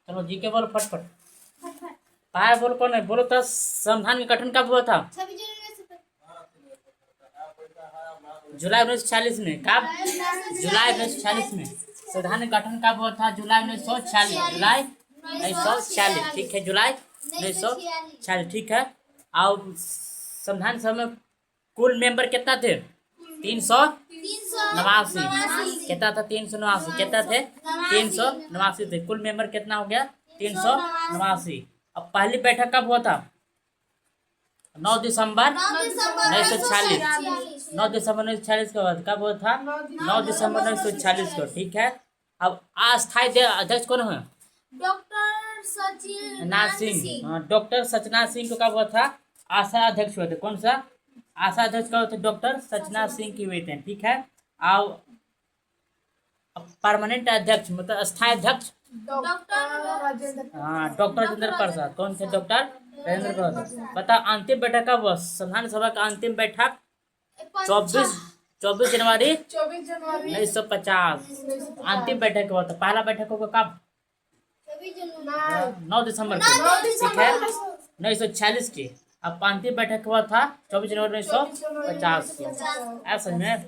चलो जीके बोलो फटफट। पाया बोलो कौन है, बोलो तो संविधान का गठन कब हुआ था? जुलाई 1946 में। कब? जुलाई 1946 में। संविधान का गठन कब हुआ था? जुलाई 1946। जुलाई 1946, ठीक है, जुलाई 1946, ठीक है। और संविधान सभा में कुल मेंबर कितना थे? 389। कितना था? 389। कितना थे? 389 थे। कुल मेंबर कितना हो गया? 389। अब पहली बैठक कब हुआ था? 9 दिसंबर 1946। 9 दिसंबर 1946 को कब हुआ था? 9 दिसंबर 1946 को, ठीक है। अब अस्थायी अध्यक्ष कौन है? डॉक्टर सचिनाथ सिंह। डॉक्टर सचिनाथ सिंह को कब हुआ था? आशा अध्यक्ष हुए थे। कौन सा आशा अध्यक्ष कब हुए थे? डॉक्टर सचिनाथ सिंह की हुए थे, ठीक है। और परमानेंट अध्यक्ष मतलब अस्थायी अध्यक्ष डॉक्टर राजेंद्र प्रसाद। कौन थे? डॉक्टर राजेंद्र प्रसाद। बता अंतिम बैठक कब हुआ? संविधान सभा का अंतिम बैठक 24 जनवरी 1950। अंतिम बैठक हुआ था। पहला बैठक होगा कब? 9 दिसंबर को, ठीक है, 1946 की। अब अंतिम बैठक हुआ था 24 जनवरी 1950 की। ऐसा में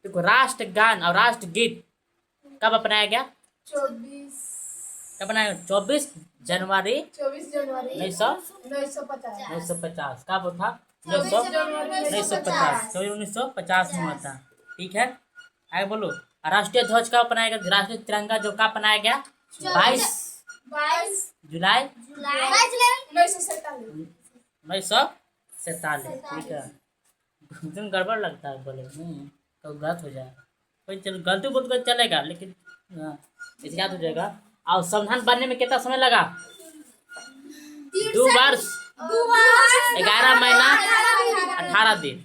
देखो, राष्ट्रगान और राष्ट्रगीत कब अपनाया गया? 24 जनवरी 1950। कब था? 1950 में हुआ था, ठीक है। आगे बोलो, राष्ट्रीय ध्वज कब अपनाया गया? राष्ट्रीय तिरंगा जो कब अपनाया गया? 22 जुलाई 1947, ठीक है। तुम गड़बड़ लगता है बोले, तो गलत हो जाए कोई, चलो गलती बोल कर चलेगा, लेकिन याद हो जाएगा। और संविधान बनने में कितना समय लगा? 2 वर्ष 11 महीना 18 दिन।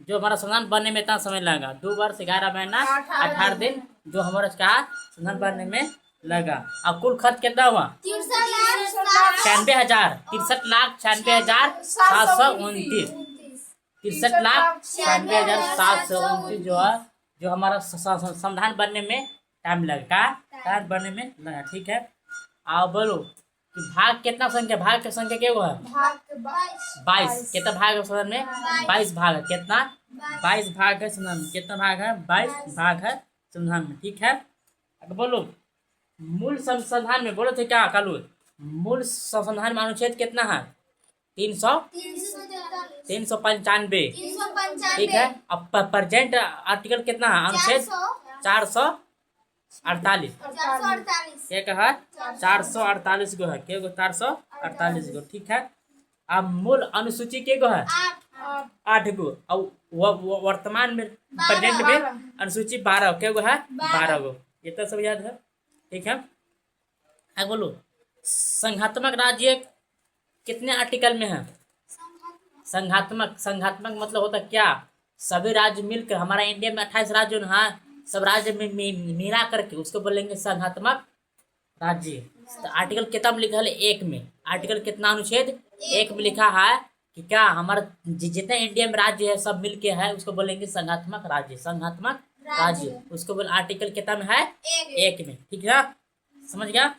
जो हमारा संविधान बनने में इतना समय लगा, 2 वर्ष 11 महीना 18 दिन, जो हमारा कहा संविधान बनने में लगा। अब कुल खर्च कितना हुआ? 93,000 63,96,729। 63,96,729 जो है, जो हमारा संविधान बनने में टाइम लगा, टाइम बनने में लगा, ठीक है। आओ बोलो कि भाग कितना संख्या? भाग की संख्या क्या है? 22। कितना भाग है संविधान में? 22 भाग है। कितना? 22 भाग है संविधान में। कितना भाग है? 22 भाग है संविधान में, ठीक है। अब बोलो मूल संविधान में, बोलो थे क्या कल? मूल संविधान में अनुच्छेद कितना है? 395, ठीक है। अब प्रेजेंट आर्टिकल कितना है? अनुच्छेद 448। क्या कहा? 448 गो है। क्या गो? 448 गो, ठीक है। अब मूल अनुसूची के गो है? 8 गो। और वर्तमान में प्रेजेंट में अनुसूची 12। क्या गो है? 12 गो। ये तो सब याद है, ठीक है। आगे बोलो, संघात्मक राज्य कितने आर्टिकल में है? संघात्मक मतलब होता क्या? सभी राज्य मिलकर, हमारा इंडिया में 28 राज्य है, सब राज्य में मिला करके उसको बोलेंगे संघात्मक राज्य। तो आर्टिकल कितना में लिखा है? 1 में। आर्टिकल कितना? अनुच्छेद 1 में लिखा है कि क्या हमारा जितने इंडिया में राज्य है सब मिलके है, उसको बोलेंगे संघात्मक राज्य। संघात्मक राज्य उसको बोले। आर्टिकल कितना में है? 1 में, ठीक है, समझ गया।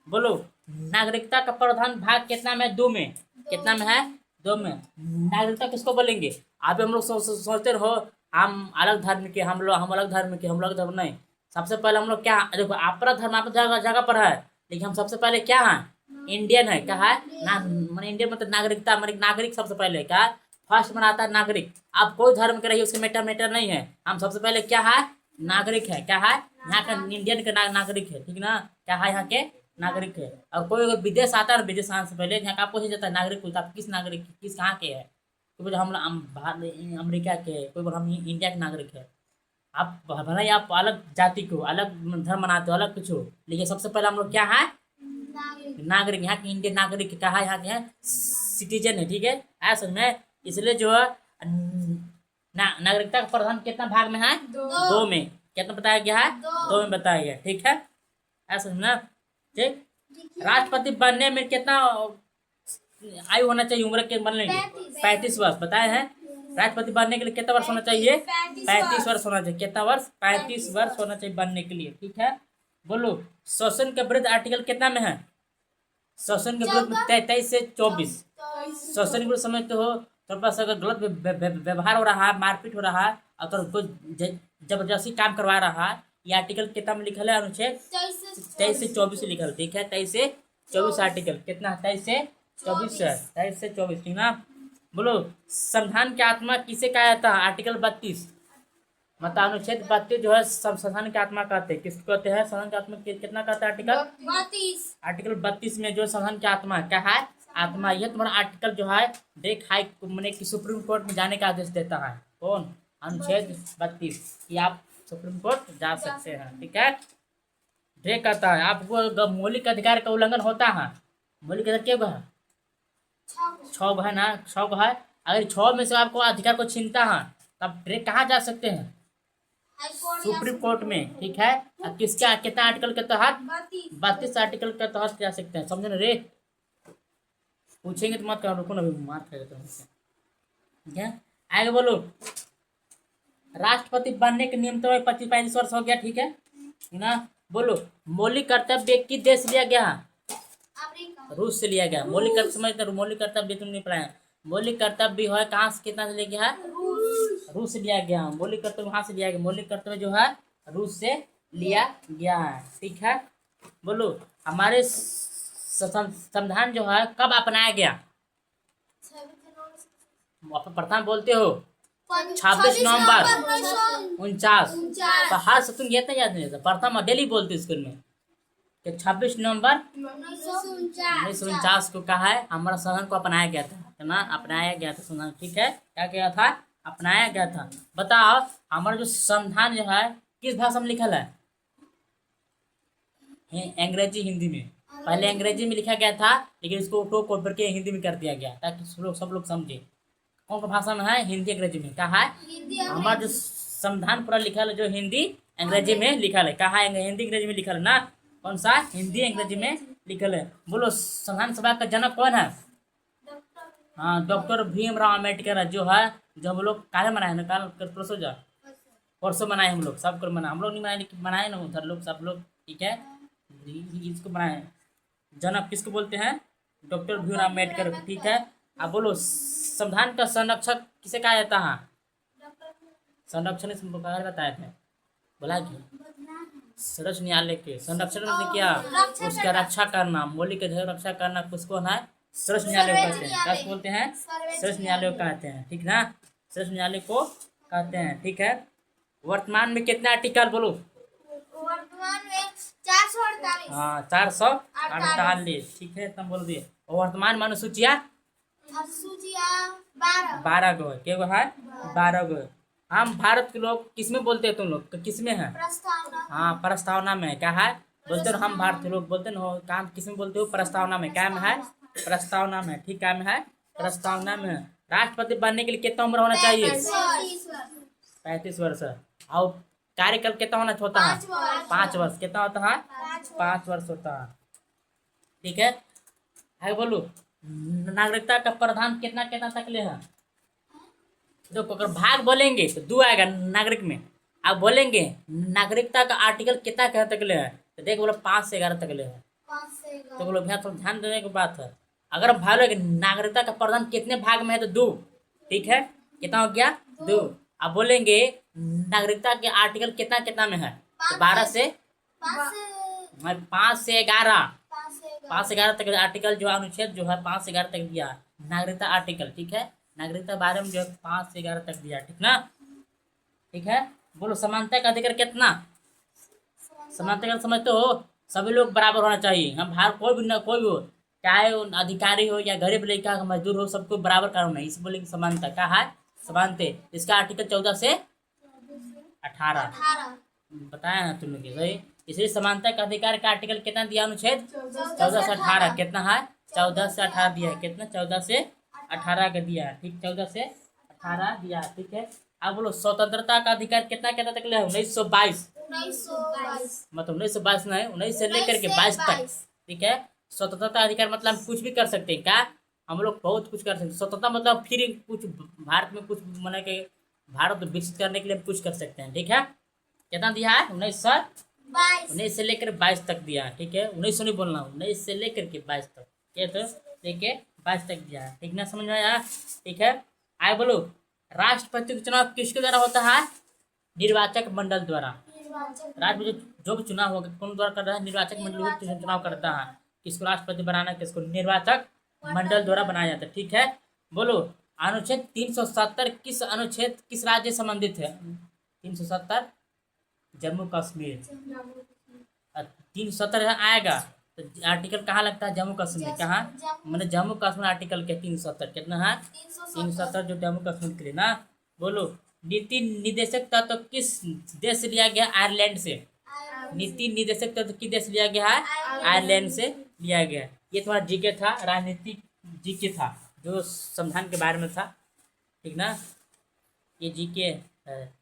बोलो नागरिकता का प्रावधान भाग कितना में? 2 में। कितना में है? 2 में। नागरिकता किसको बोलेंगे? आप हम लोग सोचते रहो हम अलग धर्म के, हम अलग धर्म के, हम लोग धर्म नहीं। सबसे पहले हम लोग क्या, देखो अपना धर्म अपना जगह पर है, लेकिन हम सबसे पहले क्या है? इंडियन है। क्या है? मैंने इंडियन मतलब नागरिकता, मैंने नागरिक सबसे पहले क्या है? फर्स्ट बनाता है नागरिक। आप कोई धर्म के रहिए, उसके मैटर नहीं है। हम सबसे पहले क्या है? नागरिक है। क्या है? यहाँ का इंडियन के नागरिक है, ठीक ना। क्या है? यहाँ के नागरिक है। और कोई अगर विदेश आता है, विदेश आने से पहले यहाँ का पूछा जाता है नागरिक पूछता है, किस नागरिक, किस कहाँ के है? कोई बोले हम अमेरिका के, कोई बोले हम इंडिया के नागरिक है। आप भले ही आप अलग जाति को, अलग धर्म मनाते हो, अलग कुछ हो, लेकिन सबसे पहले हम लोग क्या है? नागरिक। यहाँ के इंडियन नागरिक क्या है? यहाँ के हैं सिटीजन है, ठीक है, ऐसा में। इसलिए जो है नागरिकता का प्रावधान कितना भाग में है? 2 में। कितना बताया गया है? 2 में बताया गया, ठीक है, ऐसा ना, ठीक। राष्ट्रपति बनने में कितना आयु होना चाहिए? उम्र के बनने के 35 वर्ष बताए हैं। राष्ट्रपति बनने के लिए कितना वर्ष होना चाहिए? 35 वर्ष होना चाहिए। कितना वर्ष? 35 वर्ष होना चाहिए बनने के लिए, ठीक है। बोलो शोषण के विरुद्ध आर्टिकल कितना में है? श्वसन के विरोध में 23 से 24। श्वसन के विरोध समझते हो, तो पास अगर गलत व्यवहार हो रहा है, मारपीट हो रहा है, और तो कोई जबरदस्ती काम करवा रहा है, ये आर्टिकल कितना में लिखल है? अनुच्छेद 23 से 24 लिखल, ठीक है। 23 से 24 आर्टिकल कितना? 23 से 24 है, 23 से 24, ठीक ना। बोलो संविधान की आत्मा किसे कहा जाता है? आर्टिकल 32, मतलब अनुच्छेद 32 जो है संविधान की आत्मा कहते हैं। किसको कहते हैं? संविधान की आत्मा कितना कहता है? आर्टिकल 32 में जो संविधान की आत्मा क्या है? आत्मा। यह तुम्हारा आर्टिकल जो है डायरेक्ट हाई मैंने कि सुप्रीम कोर्ट में जाने का आदेश देता है। कौन? अनुच्छेद 32 कि आप सुप्रीम कोर्ट जा सकते हैं, ठीक है। डायरेक्ट कहता है आपको मौलिक अधिकार का उल्लंघन होता है। मौलिक अधिकार क्या है? 6 है ना, 6 है। अगर 6 में से आपको अधिकार को छीनता है तब डायरेक्ट कहाँ जा सकते हैं? सुप्रीम कोर्ट में, ठीक है। अब किसके कितना आर्टिकल के तहत? 32 आर्टिकल के तहत जा सकते हैं, समझे ना रे। पूछेंगे तो मत करो, रुको ना, मार खाएगा ठीक है। आगे बोलो, राष्ट्रपति बनने के नियम तो 25-35 वर्ष हो गया, ठीक है ना। बोलो मौलिक कर्तव्य किस देश लिया गया? रूस से लिया गया। मौलिक कर्तव्य समझते? मौलिक कर्तव्य तुम नहीं पढ़ाया। मौलिक कर्तव्य है कहाँ से, कितना से लिया गया है? रूस से लिया गया। मौलिक कर्तव्य वहां से लिया गया। मौलिक कर्तव्य जो है रूस से लिया गया है, ठीक है। बोलो हमारे संविधान जो है कब अपनाया गया? प्रथम बोलते हो 26 नवंबर 49। तो हर से तुम ये तो याद नहीं रहता, प्रथम डेली बोलते स्कूल में कि 26 नवंबर 1949 को कहा है हमारा संविधान को अपनाया गया था, है ना। अपनाया गया था संविधान, ठीक है। क्या किया था? अपनाया गया था। बताओ हमारा जो संविधान जो है किस भाषा में लिखल है? अंग्रेजी, हिंदी में। पहले अंग्रेजी में लिखा गया था, लेकिन इसको टोक करके हिंदी में कर दिया गया ताकि सब लोग समझे। कौन सा भाषा में है? हिंदी अंग्रेजी में। कहा है हमारा जो संविधान पूरा लिखा है जो हिंदी अंग्रेजी में लिखल है। कहा है? हिंदी अंग्रेजी में लिखल है ना। कौन सा? हिंदी अंग्रेजी में लिखल है। बोलो संविधान सभा का जनक कौन है? हाँ, डॉक्टर भीमराव अम्बेडकर जो है, जो हम लोग काले मनाए ना, परसों मनाए हम लोग, सबको मनाए। हम लोग नहीं मनाए लेकिन मनाए ना उधर लोग, सब लोग, ठीक है। इसको बनाए जनक किसको बोलते हैं? डॉक्टर भीमराव अम्बेडकर, ठीक है। अब बोलो संविधान का संरक्षक किसे कहा जाता है? संरक्षण बताए थे, बोला कि सर्वोच्च न्यायालय के संरक्षण ने किया, उसका रक्षा करना, मौलिक अधिकार रक्षा करना किसको है? सर्वोच्च न्यायालय को कहते हैं। क्या बोलते हैं? सर्वोच्च न्यायालय को कहते हैं, ठीक ना। सर्वोच्च न्यायालय को कहते हैं, ठीक है। वर्तमान में कितना आर्टिकल? बोलो। वर्तमान में 448। हाँ, 448, ठीक है, तुम बोल दिए। और वर्तमान में अनुसूचिया 12 गो है। क्या गो है? 12 गो। हम भारत के लोग किस में बोलते हैं? तुम लोग किस में है? प्रस्तावना। हाँ, प्रस्तावना में। क्या है? बोलते हो हम भारत के लोग बोलते हो, काम किस में बोलते हो? प्रस्तावना में। क्या में है? प्रस्तावना में, ठीक है। में है प्रस्तावना में। राष्ट्रपति बनने के लिए कितना उम्र होना चाहिए? 35 वर्ष। और कार्यकाल कितना होना होता है? 5 वर्ष। कितना होता है? 5 वर्ष होता है, ठीक है। आगे बोलो नागरिकता का प्रावधान कितना कितना तक ले है? देखो अगर भाग बोलेंगे तो 2 आएगा नागरिक में। आप बोलेंगे नागरिकता का आर्टिकल कितना क्या तक ले है, तो देख बोलो 5 से 11 तक ले है। तो बोलो भैया थोड़ा ध्यान देने की बात है। अगर हम भाग लोगे नागरिकता का प्रावधान कितने भाग में है, तो 2, ठीक है। कितना हो गया? 2। आप बोलेंगे नागरिकता के आर्टिकल कितना कितना में है, तो 12 से 5 से 11, 5 से 11 तक आर्टिकल जो अनुच्छेद जो है 5 से 11 तक दिया नागरिकता आर्टिकल, ठीक है। नागरिकता बारे में जो है 5 से 11 तक दिया, ठीक ना, ठीक है। बोलो समानता का अधिकार कितना? समानता का समझते हो? सभी लोग बराबर होना चाहिए। हम बाहर कोई भी ना कोई भी हो, चाहे वो अधिकारी हो या गरीब लड़का मजदूर हो, सबको बराबर कानून है। इस बोले समानता क्या है? समानता। इसका आर्टिकल 14 से 18 बताया ना तुम लोग सही। इसलिए समानता का अधिकार का आर्टिकल कितना दिया? अनुच्छेद 14 से 18। कितना है? 14 से 18 दिया है। कितना? 14 से 18 का दिया है, ठीक। 14 से 18 दिया है, ठीक है। अब बोलो स्वतंत्रता का अधिकार कितना कितना तक ले? 1922। मतलब 1922 नहीं, 19 से लेकर के 22 तक, ठीक है। स्वतंत्रता अधिकार मतलब हम कुछ भी कर सकते हैं। क्या? हम लोग बहुत कुछ कर सकते हैं। स्वतंत्रता मतलब फिर कुछ भारत में कुछ माने के भारत विकसित करने के लिए हम कुछ कर सकते हैं, ठीक है। कितना दिया है? 1922 22 19 से लेकर 22 तक दिया है, ठीक है। 19 से नहीं बोलना, 19 से लेकर के 22 तक, क्या तो लेके 22 तक दिया है, ठीक ना, समझ में आया, ठीक है। आए बोलो, राष्ट्रपति का चुनाव किसके द्वारा होता है? निर्वाचक मंडल द्वारा। निर्वाचन राज्य में जो भी चुनाव होगा कौन द्वारा कर रहा है? निर्वाचक मंडल जो चुनाव करता है। किसको राष्ट्रपति बनाना है, किसको निर्वाचक मंडल द्वारा बनाया जाता है, ठीक है। बोलो, अनुच्छेद 370 किस अनुच्छेद किस राज्य से संबंधित है? 370 जम्मू कश्मीर। 370 आएगा तो आर्टिकल कहाँ लगता है? जम्मू कश्मीर। कहाँ? मैंने जम्मू कश्मीर आर्टिकल के 370 कितना है? 370 जो जम्मू कश्मीर के लिए ना। बोलो, नीति निदेशक तत्व किस देश से लिया गया? आयरलैंड से। नीति निदेशक तत्व किस देश से लिया गया है? आयरलैंड से लिया गया। ये तुम्हारा जीके था, राजनीतिक जीके था, जो संविधान के बारे में था, ठीक ना, ये जीके है।